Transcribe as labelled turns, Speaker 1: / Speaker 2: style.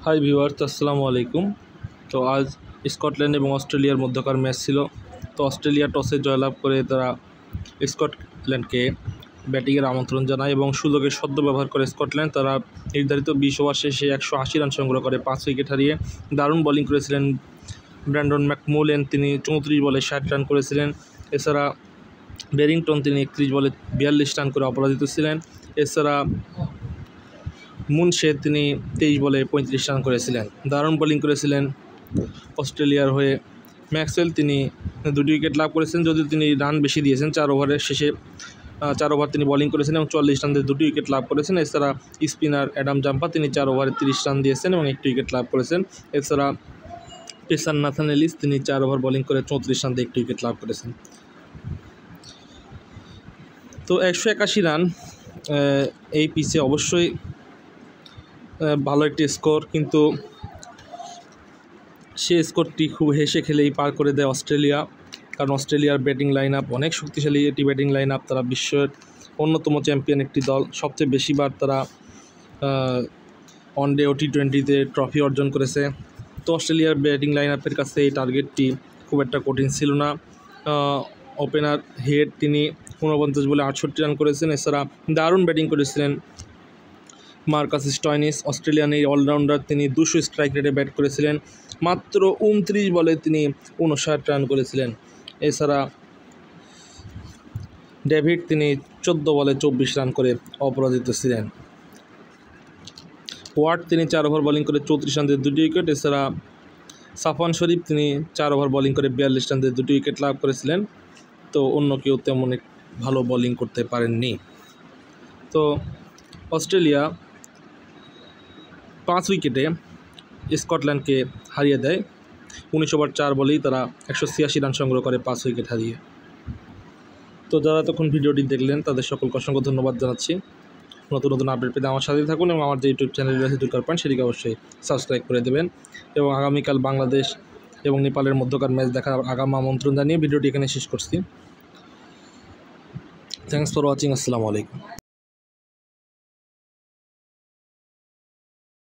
Speaker 1: Hi viewers, আসসালামু আলাইকুম। তো আজ স্কটল্যান্ড এবং অস্ট্রেলিয়ার মধ্যকার ম্যাচ ছিল। তো অস্ট্রেলিয়া টসে জয়লাভ করে তারা স্কটল্যান্ডকে ব্যাটিংয়ের আমন্ত্রণ জানায় এবং সুযোগের সদ্ব্যবহার করে স্কটল্যান্ড তারা নির্ধারিত 20 ওভার শেষে 180 রান সংগ্রহ করে 5 উইকেট হারিয়ে। দারুণ বোলিং করেছিলেন ব্র্যান্ডন ম্যাকমুলেন, তিনি 34 বলে 60 রান করেছিলেন। এছাড়া বেরিংটন তিনি 31 বলে 42 রান করে অপরাজিত ছিলেন। এছাড়া মুনশে তিনি 23 বলে 35 রান করেছিলেন। দারুণ বোলিং করেছিলেন অস্ট্রেলিয়ার হয়ে ম্যাক্সওয়েল, তিনি 2টি উইকেট লাভ করেছেন, যদিও তিনি রান বেশি দিয়েছেন। 4 ওভারের শেষে 4 ওভার তিনি বোলিং করেছেন এবং 44 রান দিয়ে 2টি উইকেট লাভ করেছেন। এছাড়া স্পিনার অ্যাডাম জাম্পা তিনি 4 ওভারে 30 রান দিয়েছেন এবং 1টি উইকেট লাভ করেছেন। এছাড়া পেসার নাথান এলিস তিনি 4 ওভার বোলিং করে 34 রান দিয়ে 1টি উইকেট লাভ করেছেন। তো 181 রান এই পিচে অবশ্যই ভালো একটি স্কোর, কিন্তু সে স্কোরটি খুব হেসে খেলেই পার করে দেয় অস্ট্রেলিয়া। কারণ অস্ট্রেলিয়ার ব্যাটিং লাইন আপ অনেক শক্তিশালী একটি ব্যাটিং লাইন আপ। তারা বিশ্বের অন্যতম চ্যাম্পিয়ন একটি দল, সবচেয়ে বেশিবার তারা ওয়ানডে ও টি20তে ট্রফি অর্জন করেছে। তো অস্ট্রেলিয়ার ব্যাটিং লাইন আপের কাছে এই টার্গেটটি খুব একটা কঠিন ছিল না। ওপেনার হেড তিনি 49 বলে 68 রান করেছেন। এছাড়া দারুণ ব্যাটিং করেছিলেন মার্কাস স্টয়নিস, অস্ট্রেলিয়ান এই অলরাউন্ডার, তিনি 200 স্ট্রাইক রেটে ব্যাট করেছিলেন। মাত্র 29 বলে তিনি 59 রান করেছিলেন। এছাড়া ডেভিড তিনি 14 বলে 24 রান করে অপরাজিত ছিলেন। ওয়ার্ড তিনি 4 ওভার বোলিং করে 34 রান দিয়ে 2টি উইকেট। এছাড়া সাফওয়ান শরীফ তিনি 4 ওভার বোলিং করে 42 রান দিয়ে 2টি উইকেট লাভ করেছিলেন। তো অন্য কেউ তেমন ভালো বোলিং করতে পারেননি। তো অস্ট্রেলিয়া 5 উইকেটে স্কটল্যান্ডকে হারিয়ে দেয়। 19 ওভার 4 বলেই তারা 186 রান সংগ্রহ করে 5 উইকেট হারিয়ে। তো যারা এতক্ষণ ভিডিওটি দেখলেন তাদের সকলকে অসংখ্য ধন্যবাদ জানাচ্ছি। নতুন নতুন আপডেট পেতে আমার সাথেই থাকুন এবং আমার যে ইউটিউব চ্যানেল রয়েছে দুর্গার পয়েন্ট, সেটিকে অবশ্যই সাবস্ক্রাইব করে দেবেন। এবং আগামীকাল বাংলাদেশ এবং নেপালের মধ্যকার ম্যাচ দেখার আগাম আমন্ত্রণ জানিয়ে ভিডিওটি এখানে শেষ করছি। Thanks for watching. আসসালামু আলাইকুম।